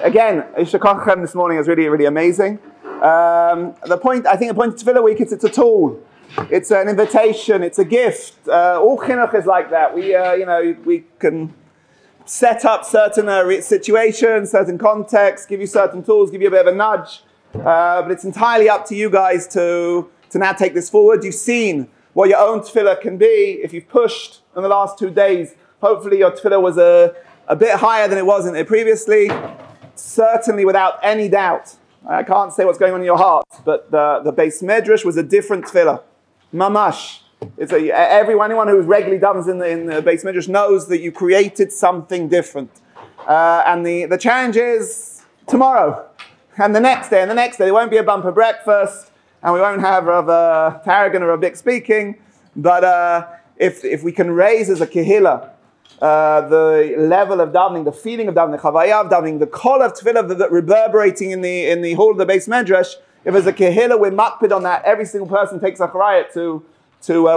again, Ishakochem this morning is really, really amazing. The point of TEFILLA week is it's a tool. It's an invitation. It's a gift. All chinuch is like that. We can set up certain situations, certain contexts, give you certain tools, give you a bit of a nudge. But it's entirely up to you guys to now take this forward. You've seen what your own tefillah can be. If you've pushed in the last 2 days, hopefully your tefillah was a bit higher than it was in it previously. Certainly without any doubt. I can't say what's going on in your heart, but the Beis Medrash was a different tefillah. Mamash. Anyone who regularly davens in the Beis Medrash knows that you created something different. And the challenge is tomorrow. And the next day. There won't be a bumper breakfast. And we won't have Taragin or Rabbi speaking. But if we can raise as a kehillah the level of davening, the feeling of davening, the chavayah of davening, the call of tefillah that reverberating in the hall of the Beis Medrash, if as a kehillah we're makpid on that, every single person takes achrayut to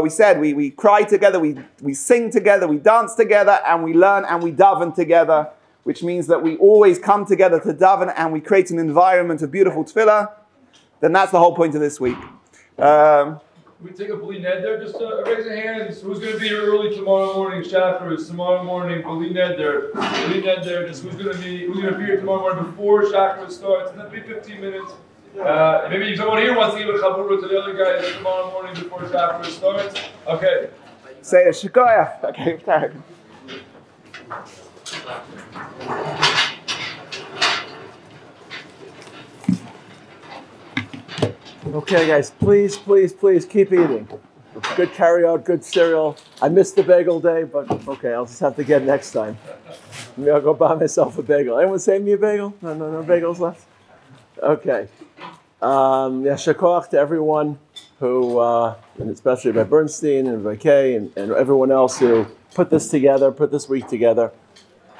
we said, we cry together, we sing together, we dance together, and we learn and we daven together, which means that we always come together to daven and we create an environment of beautiful tefillah, then that's the whole point of this week. We take a bli neder, just raise your hands. Who's going to be here early tomorrow morning? Shacharis, tomorrow morning, bli neder. Just who's going to be here tomorrow morning before Shacharis starts? And that'll be 15 minutes. Maybe someone here wants to give a chabura to the other guys tomorrow morning before Shacharis starts. Okay. Say a shikoyah. Okay, Taragin. Okay, guys, please keep eating. Good carry-out, good cereal. I missed the bagel day, but okay, I'll just have to get it next time. Maybe I'll go buy myself a bagel. Anyone save me a bagel? No bagels left? Okay. Shakoach to everyone who, and especially by Bernstein and by Kay and everyone else who put this week together.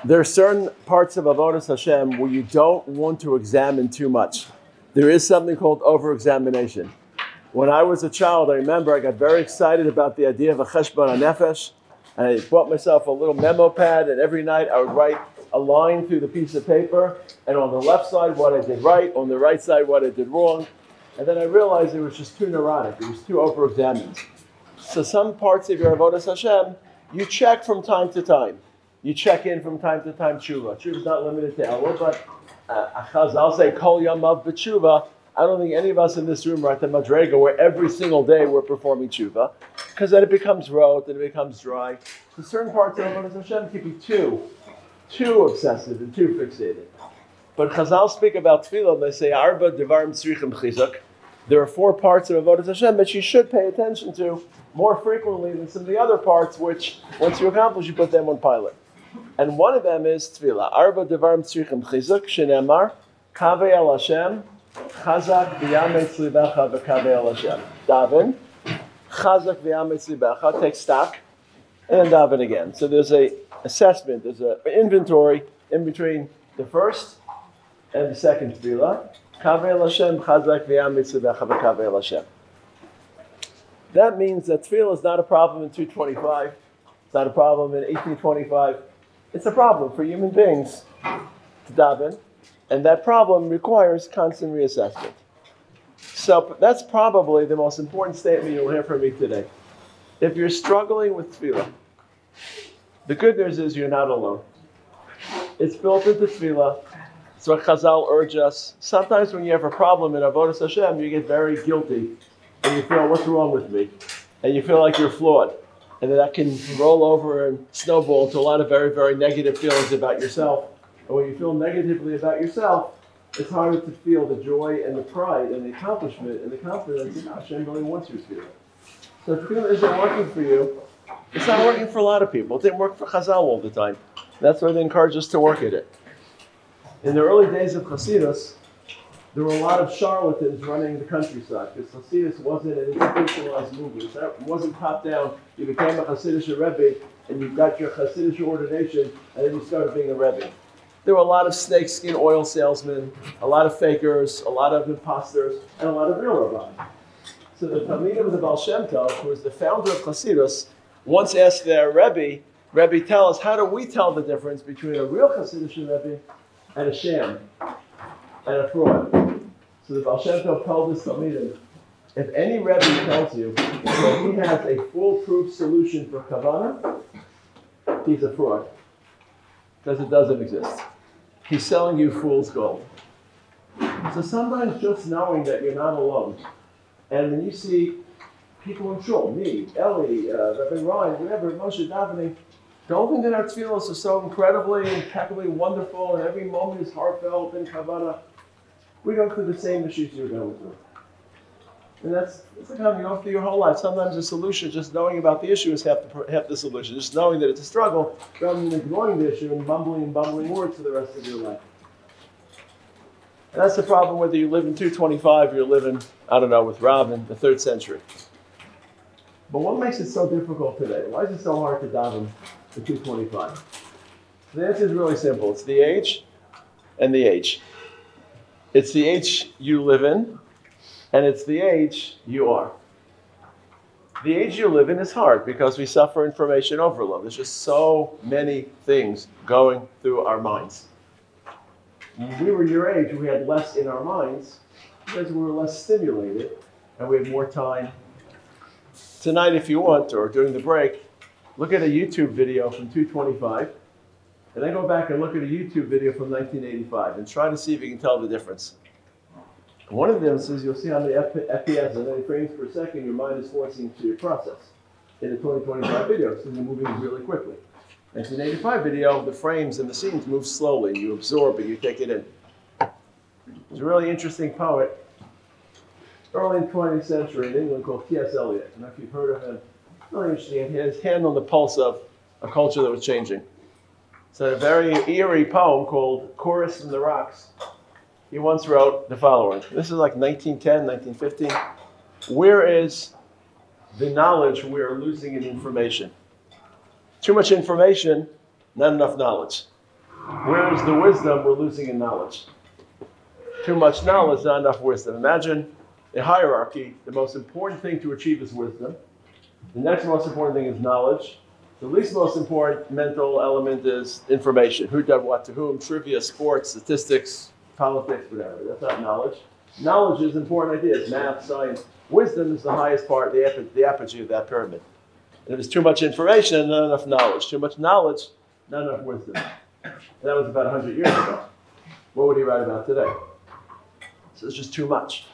There are certain parts of Avodas Hashem where you don't want to examine too much. There is something called over-examination. When I was a child, I remember I got very excited about the idea of a cheshbon hanefesh, and I bought myself a little memo pad, and every night I would write a line through the piece of paper, and on the left side what I did right, on the right side what I did wrong, and then I realized it was just too neurotic, it was too over-examined. So some parts of your Avodas Hashem, you check from time to time. You check in from time to time tshuva. Tshuva is not limited to Elul, but I'll say kol yamav b'tshuva. I don't think any of us in this room are at the madrega where every single day we're performing tshuva, because then it becomes rote and it becomes dry. So certain parts of Avodas Hashem can be too obsessive and too fixated. But Chazal speak about tefillah, they say arba devarim tzrichim chizuk. There are 4 parts of Avodas Hashem that you should pay attention to more frequently than some of the other parts, which once you accomplish, you put them on pilot. And one of them is tefillah. Arba devarim tzrichim chizuk shenemar kaveh al Hashem chazak v'yametz libecha v'kaveh al Hashem. Daven chazak v'yametz libecha. Take stock and then daven again. So there's a assessment. There's an inventory in between the first and the second tefillah. Kaveh al Hashem chazak v'yametz libecha v'kaveh al Hashem. That means that tefillah is not a problem in 225. It's not a problem in 1825. It's a problem for human beings to daven, and that problem requires constant reassessment. So that's probably the most important statement you'll hear from me today. If you're struggling with tefillah, the good news is you're not alone. It's built into tefillah. It's what Chazal urge us. Sometimes when you have a problem in Avodas Hashem, you get very guilty, and you feel, what's wrong with me? And you feel like you're flawed. And then that can roll over and snowball to a lot of very, very negative feelings about yourself. And when you feel negatively about yourself, it's harder to feel the joy and the pride and the accomplishment and the confidence that Hashem really wants you to feel. So if tefillah isn't working for you, it's not working for a lot of people. It didn't work for Chazal all the time. That's why they encourage us to work at it. In the early days of Chassidus, there were a lot of charlatans running the countryside, because Chassidus wasn't an institutionalized movement. It wasn't top down. You became a Hasidic Rebbe, and you got your Hasidic ordination, and then you started being a Rebbe. There were a lot of snakeskin oil salesmen, a lot of fakers, a lot of imposters, and a lot of real rabbis. So the Talmidim of the Baal Shem Tov, who was the founder of Chassidus, once asked their Rebbe, tell us, how do we tell the difference between a real Hasidic Rebbe and a sham and a fraud. So the Baal Shem Tov told this Talmidim, if any Rebbe tells you that he has a foolproof solution for kavana, he's a fraud. Because it doesn't exist. He's selling you fool's gold. So sometimes just knowing that you're not alone, and when you see people in shul, me, Ellie, Rabbi Ryan, whatever, Moshe davening, don't think that our tefillos are so incredibly, impeccably wonderful, and every moment is heartfelt and kavana. We go through the same issues you're going through. And that's like how you go through your whole life. Sometimes the solution, just knowing about the issue is half the solution. Just knowing that it's a struggle, rather than ignoring the issue and bumbling words for the rest of your life. And that's the problem whether you live in 225 or you live in, I don't know, with Rabbi in the 3rd century. But what makes it so difficult today? Why is it so hard to daven in 225? The answer is really simple. It's the age and the age. It's the age you live in, and it's the age you are. The age you live in is hard because we suffer information overload. There's just so many things going through our minds. When we were your age, we had less in our minds because we were less stimulated and we had more time. Tonight, if you want, or during the break, look at a YouTube video from 225, and then go back and look at a YouTube video from 1985 and try to see if you can tell the difference. One of the differences, you'll see how many FPS, how many frames per second your mind is forcing to process in the 2025 video, because you're moving really quickly. 1985 video, the frames and the scenes move slowly. You absorb it, you take it in. There's a really interesting poet early in the 20th century in England called T.S. Eliot. I don't know if you've heard of him. Really interesting. He had his hand on the pulse of a culture that was changing. It's a very eerie poem called Chorus from the Rocks. He once wrote the following. This is like 1910, 1915. Where is the knowledge we are losing in information? Too much information, not enough knowledge. Where is the wisdom we're losing in knowledge? Too much knowledge, not enough wisdom. Imagine a hierarchy. The most important thing to achieve is wisdom. The next most important thing is knowledge. The least most important mental element is information. Who did what to whom, trivia, sports, statistics, politics, whatever. That's not knowledge. Knowledge is important ideas, math, science. Wisdom is the highest part, the apogee of that pyramid. And if there's too much information, not enough knowledge. Too much knowledge, not enough wisdom. And that was about 100 years ago. What would he write about today? So it's just too much.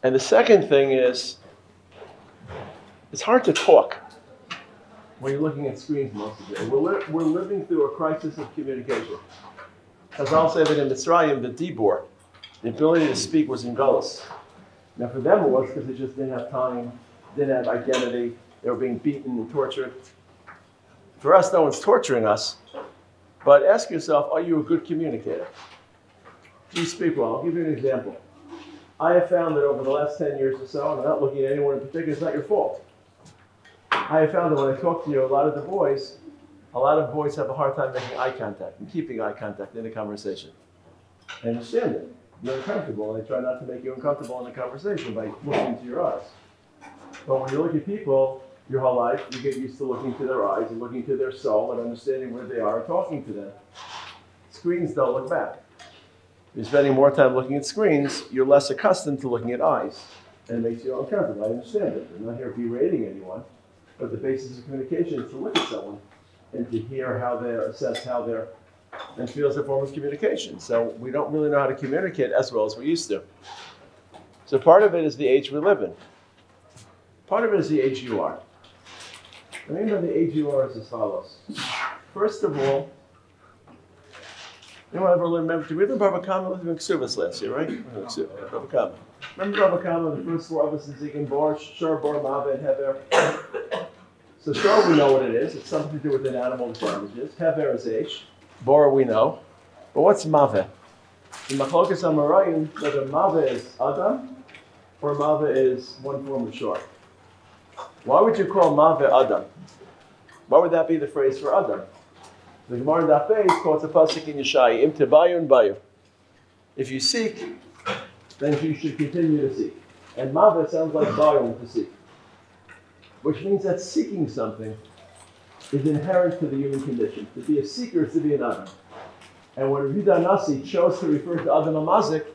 And the second thing is, it's hard to talk when you're looking at screens most of the day. We're living through a crisis of communication. As I'll say that in Mitzrayim, the dibur, the ability to speak was in Galus. Now for them it was because they just didn't have time, didn't have identity, they were being beaten and tortured. For us, no one's torturing us, but ask yourself, are you a good communicator? Do you speak well? I'll give you an example. I have found that over the last 10 years or so, and I'm not looking at anyone in particular, it's not your fault. I have found that when I talk to you, a lot of boys have a hard time making eye contact and keeping eye contact in a conversation. I understand it. You're uncomfortable, and I try not to make you uncomfortable in a conversation by looking into your eyes. But when you look at people your whole life, you get used to looking to their eyes and looking to their soul and understanding where they are and talking to them. Screens don't look back. If you're spending more time looking at screens, you're less accustomed to looking at eyes. And it makes you uncomfortable. I understand it. I'm not here berating anyone. But the basis of communication is to look at someone and to hear how they're, assess how they're, and feel as a form of communication. So we don't really know how to communicate as well as we used to. So part of it is the age we live in. Part of it is the age you are. I mean by the age you are is as follows. First of all, anyone ever remember, did we live in Rabbi Kama? We lived in Ksubas last year, right? Rabbi Kama. Remember Rabbi Kama, the first four of us in Zikin Bar, Shor, Bar, Mava, and Hever? So Shor, we know what it is. It's something to do with an animal with damages. Hever is H. Bar, we know. But what's Mava? In Machlokas HaMarayim, whether Mava is Adam or Mava is one form of Shor. Why would you call Mava Adam? Why would that be the phrase for Adam? The Gemara in Daf Beis quotes a pasuk in Yeshai, Im tebayu bayu. If you seek, then you should continue to seek. And Mava sounds like bayu, to seek. Which means that seeking something is inherent to the human condition. To be a seeker is to be an Adam. And when Rabbi Nasi chose to refer to Adam Amazik,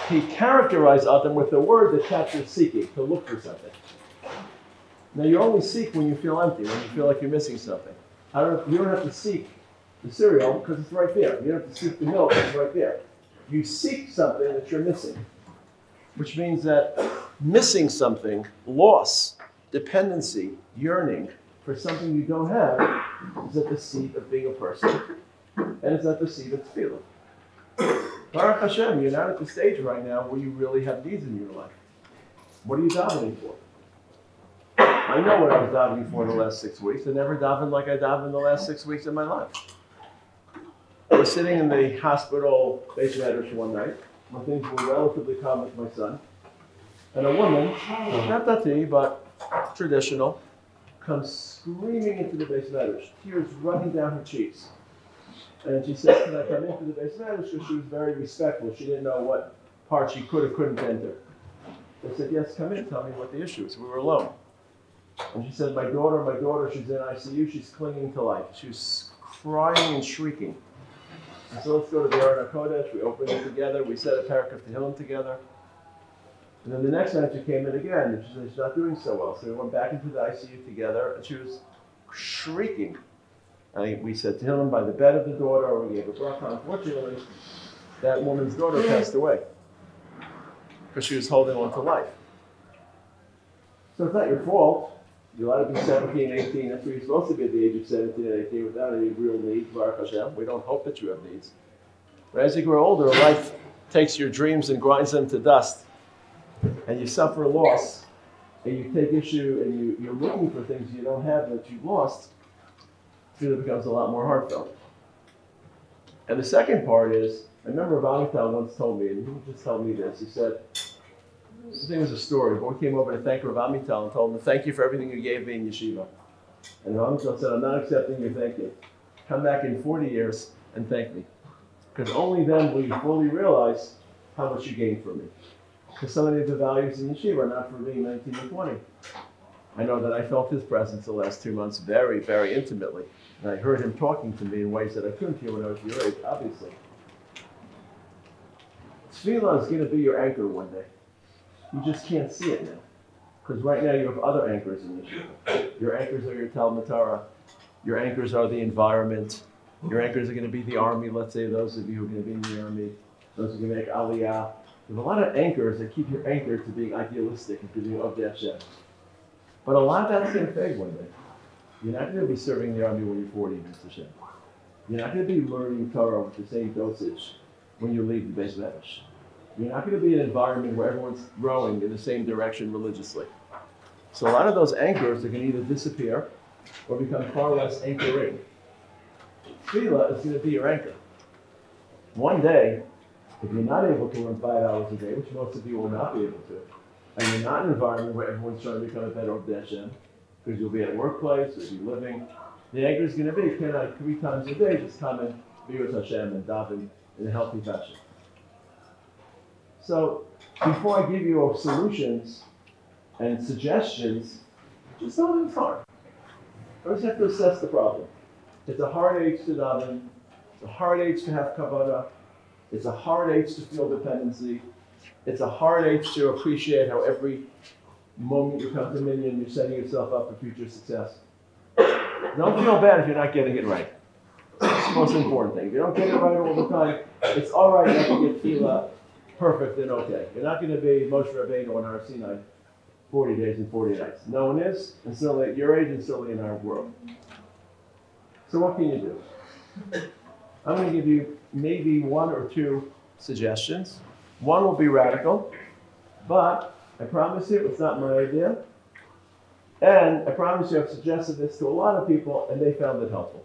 he characterized Adam with the word that captures seeking, to look for something. Now you only seek when you feel empty, when you feel like you're missing something. You don't have to seek the cereal because it's right there. You don't have to seek the milk, it's right there. You seek something that you're missing, which means that missing something, loss, dependency, yearning for something you don't have is at the seat of being a person, and it's at the seat of tefillah. Baruch Hashem, you're not at the stage right now where you really have needs in your life. What are you davening for? I know what I was davening for the last 6 weeks. I never davened like I davened the last 6 weeks of my life. I was sitting in the hospital Beis one night when things were relatively calm with my son, and a woman, not dati, but traditional, comes screaming into the Beis Medrash, tears running down her cheeks. And she said, can I come into the Beis Medrash? Because she was very respectful. She didn't know what part she could or couldn't enter. I said, yes, come in, tell me what the issue is. We were alone. And she said, my daughter, she's in ICU, she's clinging to life. She was crying and shrieking. And so let's go to the Aron HaKodesh, we opened it together, we said a parak of Tehillim together. And then the next night she came in again, and she said she's not doing so well. So we went back into the ICU together, and she was shrieking. And we said Tehillim by the bed of the daughter, we gave a bracha. Unfortunately, that woman's daughter passed away because she was holding on to life. So it's not your fault. You're allowed to be 17, 18. That's where you're supposed to be at the age of 17 and 18 without any real needs. Baruch Hashem. We don't hope that you have needs. But as you grow older, life takes your dreams and grinds them to dust. And you suffer loss. And you take issue and you're looking for things you don't have that you've lost. It becomes a lot more heartfelt. And the second part is, I remember Rabbi once told me, and he just told me this. He said, this thing was a story. A boy came over to thank Rabbi and told him, thank you for everything you gave me in yeshiva. And Rabbi said, I'm not accepting your thank you. Come back in 40 years and thank me. Because only then will you fully realize how much you gained from me. Because so many of the values in yeshiva are not for being 19 or 20. I know that I felt his presence the last 2 months very, very intimately. And I heard him talking to me in ways that I couldn't hear when I was your age, obviously. Tefillah is going to be your anchor one day. You just can't see it now. Because right now you have other anchors in Yeshiva. Your anchors are your Talmud Torah. Your anchors are the environment. Your anchors are going to be the army, let's say those of you who are going to be in the army. Those who are going to make aliyah. There's a lot of anchors that keep you anchored to being idealistic and to being of Hashem. But a lot of that's going to fade one day. You're not going to be serving the army when you're 40, Mr. Hashem. You're not going to be learning Torah with the same dosage when you leave the Beis Medrash. You're not going to be in an environment where everyone's rowing in the same direction religiously. So a lot of those anchors are going to either disappear or become far less anchoring. Tefillah is going to be your anchor. One day, if you're not able to learn 5 hours a day, which most of you will not be able to, and you're not in an environment where everyone's trying to become a better of Hashem, because you'll be at a workplace, or you're living, the anchor is going to be, can I 3 times a day just come and be with Hashem and daven in a healthy fashion? So, before I give you solutions and suggestions, just know that it's hard. First, you have to assess the problem. It's a hard age to daven. It's a hard age to have kavana. It's a hard age to feel dependency. It's a hard age to appreciate how every moment you come to Minyan, you're setting yourself up for future success. Don't feel bad if you're not getting it right. It's the most important thing. If you don't get it right all the time, it's all right not to get tefillah perfect and okay. You're not going to be Moshe Rabbeinu on Har Sinai 40 days and 40 nights. No one is, and certainly at your age and certainly in our world. So what can you do? I'm going to give you maybe 1 or 2 suggestions. One will be radical, but I promise you it's not my idea. And I promise you I've suggested this to a lot of people and they found it helpful.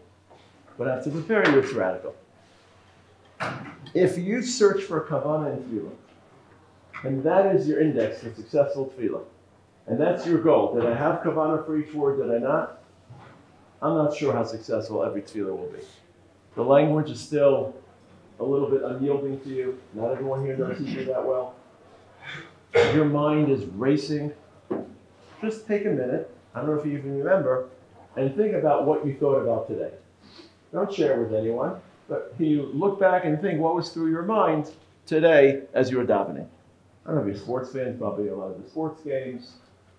But I have to prepare you, it's radical. If you search for kavana in tefillah, and that is your index for successful tefillah, and that's your goal, did I have kavana for each word, did I not? I'm not sure how successful every tefillah will be. The language is still a little bit unyielding to you. Not everyone here knows Hebrew that well. Your mind is racing. Just take a minute, I don't know if you even remember, and think about what you thought about today. Don't share it with anyone. But can you look back and think what was through your mind today as you were davening? I don't know if you're sports fans, probably a lot of the sports games.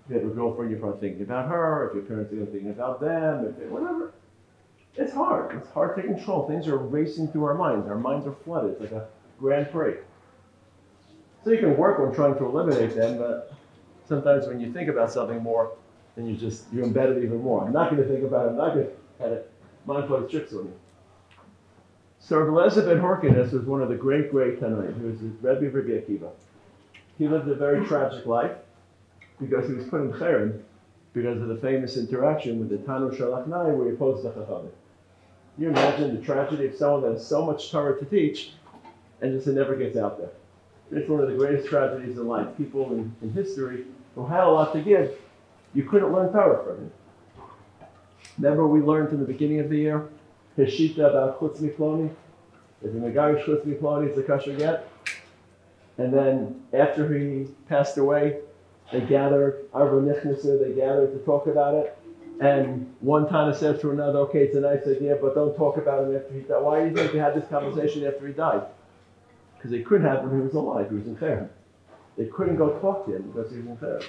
If you have a girlfriend, you're probably thinking about her. If your parents are thinking about them, whatever. It's hard. It's hard to control. Things are racing through our minds. Our minds are flooded. It's like a Grand Prix. So you can work on trying to eliminate them, but sometimes when you think about something more, then you embed it even more. I'm not going to think about it. I'm not going to have it. Mind plays tricks on me. So Rabbi ben Horkinus was one of the great Tanoim. He was the Rebbe of Rabbi Akiva. He lived a very tragic life because he was put in Cherem because of the famous interaction with the Tanu Shalachnai where he opposed the Chachamim. You imagine the tragedy of someone that has so much Torah to teach and just it never gets out there. It's one of the greatest tragedies in life. People in history who had a lot to give, you couldn't learn Torah from him. Remember we learned in the beginning of the year, Heshita about Chutz Miploni? If a Megarish Chutz Miploni, it's a kosher get. And then after he passed away, they gathered, they gathered to talk about it. And one Tana said to another, okay, it's a nice idea, but don't talk about him after he died. Why do you think they had this conversation after he died? Because they couldn't have him when he was alive, he was in Cherem. They couldn't go talk to him because he was in Cherem.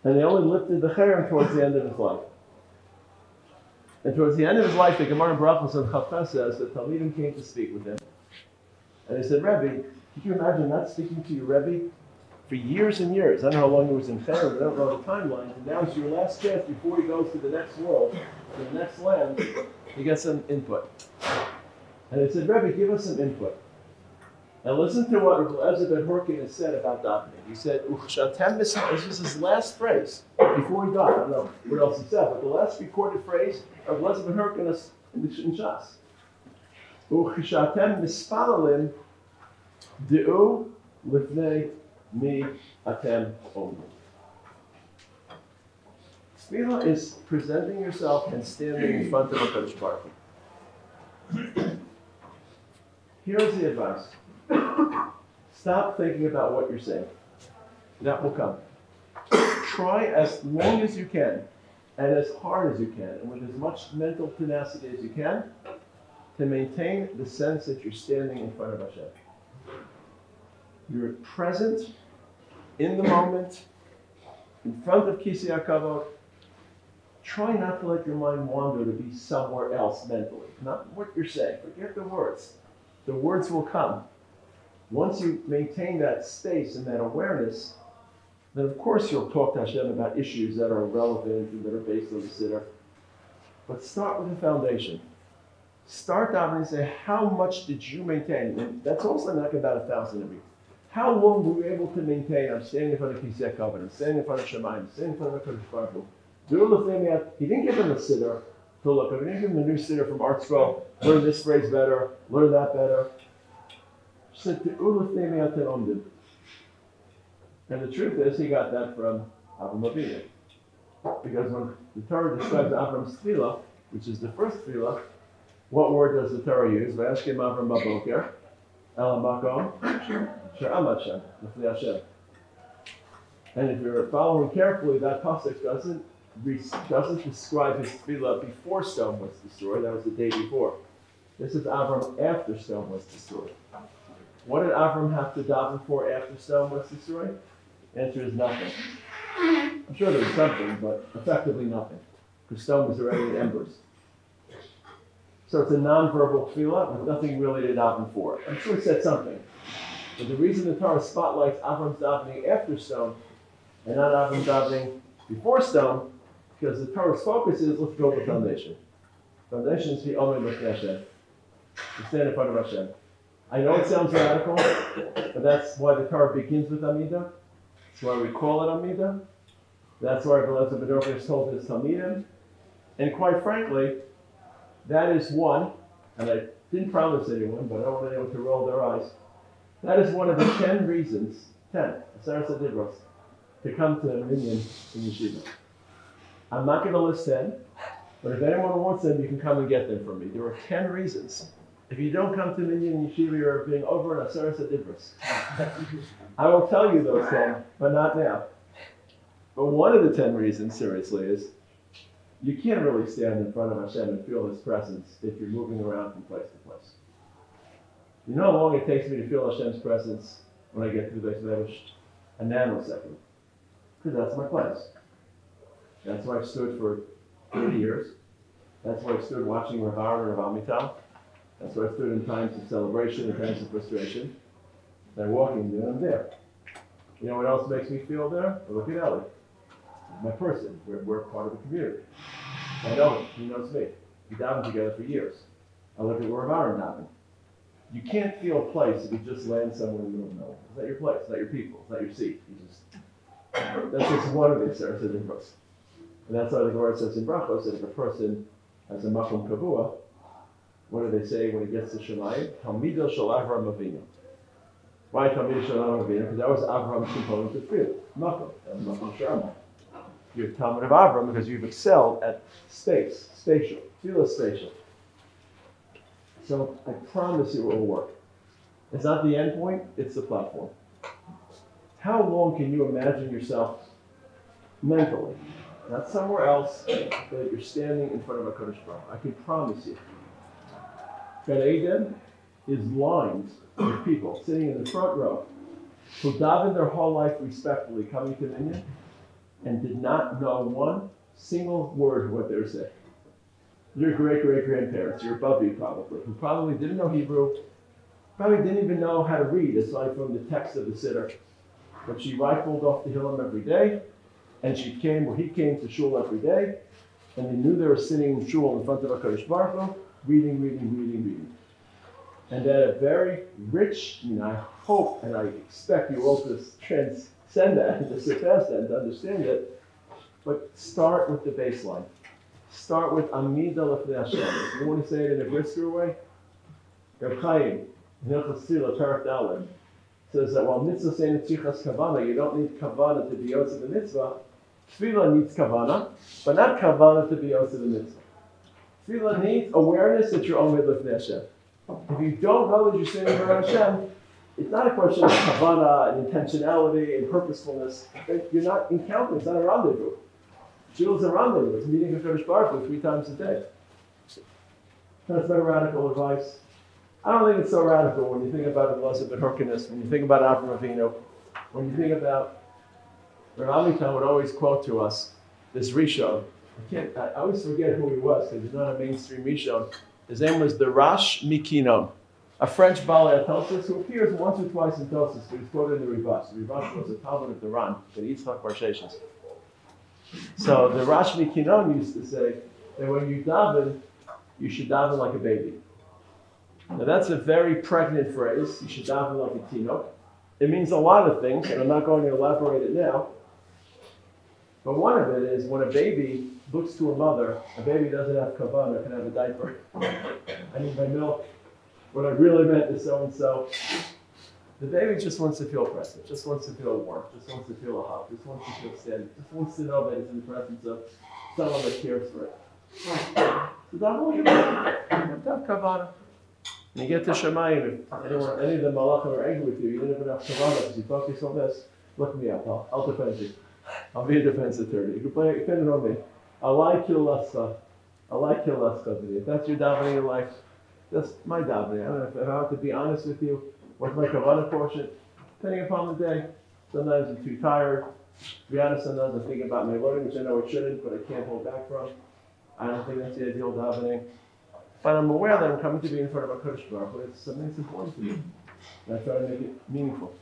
And they only lifted the Cherem towards the end of his life. And towards the end of his life, the Gemara in Brachos on Chavcha says that Talmidim came to speak with him. And they said, Rebbe, could you imagine not speaking to your Rebbe for years and years? I don't know how long he was in Cherem, I don't know the timeline. And now it's your last chance before he goes to the next world, to the next land, to get some input. And they said, Rebbe, give us some input. Now listen to what Rabbi ben Horkinus said about davening. He said, this was his last phrase before he died. I don't know what else he said, but the last recorded phrase of Rabbi ben Horkinus in Shas. Uchashatem mispalalim di'u lifnei mi atem omrim. Tefillah is presenting yourself and standing in front of a HaKadosh Baruch Hu. Here's the advice. Stop thinking about what you're saying. That will come. Try as long as you can, and as hard as you can, and with as much mental tenacity as you can, to maintain the sense that you're standing in front of Hashem. You're present, in the moment, in front of Kisei HaKavod. Try not to let your mind wander to be somewhere else mentally. Not what you're saying. Forget the words. The words will come. Once you maintain that space and that awareness, then of course you'll talk to Hashem about issues that are relevant and that are based on the Siddur. But start with the foundation. Start down and say, how much did you maintain? And that's also not about 1,000 of you. How long were you able to maintain? I'm standing in front of Kisei HaKavod, I'm standing in front of Shemayim, I'm standing in front of HaKadosh Baruch Hu. He didn't give them a Siddur to look at. He didn't give them a new Siddur from Art Scroll. Learn this phrase better, learn that better. And the truth is, he got that from Avram Avinu. Because when the Torah describes Avram's tefillah, which is the first tefillah, what word does the Torah use? Vayashkem Avram baboker, el hamakom, she'amad Hashem, lifnei Hashem. And if you're following carefully, that pasuk doesn't describe his tefillah before stone was destroyed. That was the day before. This is Avram after stone was destroyed. What did Avram have to daven for after stone was destroyed? The answer is nothing. I'm sure there was something, but effectively nothing, because stone was already in embers. So it's a non-verbal tefillah with nothing really to daven for. I'm sure it said something. But the reason the Torah spotlights Avram's davening after stone and not Avram davening before stone, because the Torah's focus is, let's build the foundation. Foundation is the Omer Lefnei Hashem. To stand in front of Hashem. I know it sounds radical, but that's why the Torah begins with Amidah. That's why we call it Amidah. That's why Rabbi ben Horkinus told his Talmidim. And quite frankly, that is one, and I didn't promise anyone, but I don't want anyone to roll their eyes. That is one of the 10 reasons, 10, Aseres HaDibros, to come to Minyan in Yeshiva. I'm not going to list 10, but if anyone wants them, you can come and get them from me. There are 10 reasons. If you don't come to Minyan Yeshiva, you're being over an Aseres HaDibros. I will tell you those 10, but not now. But one of the 10 reasons, seriously, is You can't really stand in front of Hashem and feel His presence if you're moving around from place to place. You know how long it takes me to feel Hashem's presence when I get to the Beis Medrash? A nanosecond. Because that's my place. That's where I've stood for 30 years. That's where I've stood watching Rav and Rav Amital. That's where I've stood in times of celebration and times of frustration. And I'm walking there, and I'm there. You know what else makes me feel there? I look at Ellie. My person. We're part of the community. I know him. He knows me. We davened together for years. I look at where Rav davened. You can't feel a place if you just land somewhere in the middle of nowhere. It's not your place. It's not your people. It's not your seat. That's just one of these Saracen books. And that's why the Gemara says in Brachos that if a person has a makom kavua, what do they say when he gets to Shemayim? Talmido shel Avram Avinu. Why Talmido shel Avram Avinu? Because that was Avram's component of field. Makom. That's makom sharma. You're Talmud of Avram because you've excelled at space, spatial, field spatial. So I promise you it will work. It's not the end point, it's the platform. How long can you imagine yourself mentally, not somewhere else, but you're standing in front of a Kodesh Baruch? I can promise you. Gan Eden is lined with people sitting in the front row who davened their whole life respectfully coming to Minyan and did not know one single word of what they were saying. Your great-great-grandparents, your Rabbi probably, who probably didn't know Hebrew, probably didn't even know how to read aside from the text of the Siddur. But she rifled off the Hillam every day, and he came to shul every day, and they knew they were sitting in shul in front of HaKadosh Baruch Hu, reading. And then a very rich, I hope and I expect you all to transcend that, and to surpass that, and to understand it, but start with the baseline. Start with Amida Lefnei Hashem. If you want to say it in a brisker way, Reb Chaim, Hilchos Tefillah, Parak Dalet, says that while mitzvah saying tzrichas kavana, you don't need kavana to be yotze the mitzvah. Tefillah needs kavana, but not kavana to be yotze the mitzvah. Tefillah needs awareness that you're Omed Lefnei Hashem. If you don't know that you're standing around Hashem, it's not a question of kavana and intentionality and purposefulness. You're not encountering, it's not a rendezvous. Shul's a rendezvous. It's meeting with HaKadosh Baruch Hu 3 times a day. That's not radical advice. I don't think it's so radical when you think about the blessed B'Hurkinus, when you think about Avram Avinu, when you think about Rav Amital would always quote to us this Rishon. I always forget who he was because he's not a mainstream Rishon. His name was the Rash Mikinon, a French Balei Tosis who appears once or twice in Tosis, but he's quoted in the Rivash. The Rivash was a Talmud of the Ran, the Yitzchak Bar Sheshes. So the Rash Mikinon used to say that when you daven, you should daven like a baby. Now that's a very pregnant phrase. You should daven like a tinok. It means a lot of things, and I'm not going to elaborate it now. But one of it is when a baby looks to a mother, a baby doesn't have kavana, can have a diaper. I need my milk. What I really meant is so-and-so. The baby just wants to feel present, just wants to feel warm, just wants to feel a hug, just wants to feel steady, just wants to know that it's in the presence of someone that cares for it. So daven like a baby. You have kavana. When you get to Shemayim, if any of the malachim are angry with you, you didn't even have kavana because you focus on this, look me up. I'll defend you. I'll be a defense attorney. You can play it on me. I like your lasta. If that's your davening in life, that's my davening. I don't know if I have to be honest with you. What's my kavana portion? Depending upon the day. Sometimes I'm too tired. To be honest, sometimes I'm thinking about my learning, which I know I shouldn't, but I can't hold back from. I don't think that's the ideal davening. But I'm aware that I'm coming to be in front of a Kodesh Baruch Hu. It's something that's important to me. And I try to make it meaningful.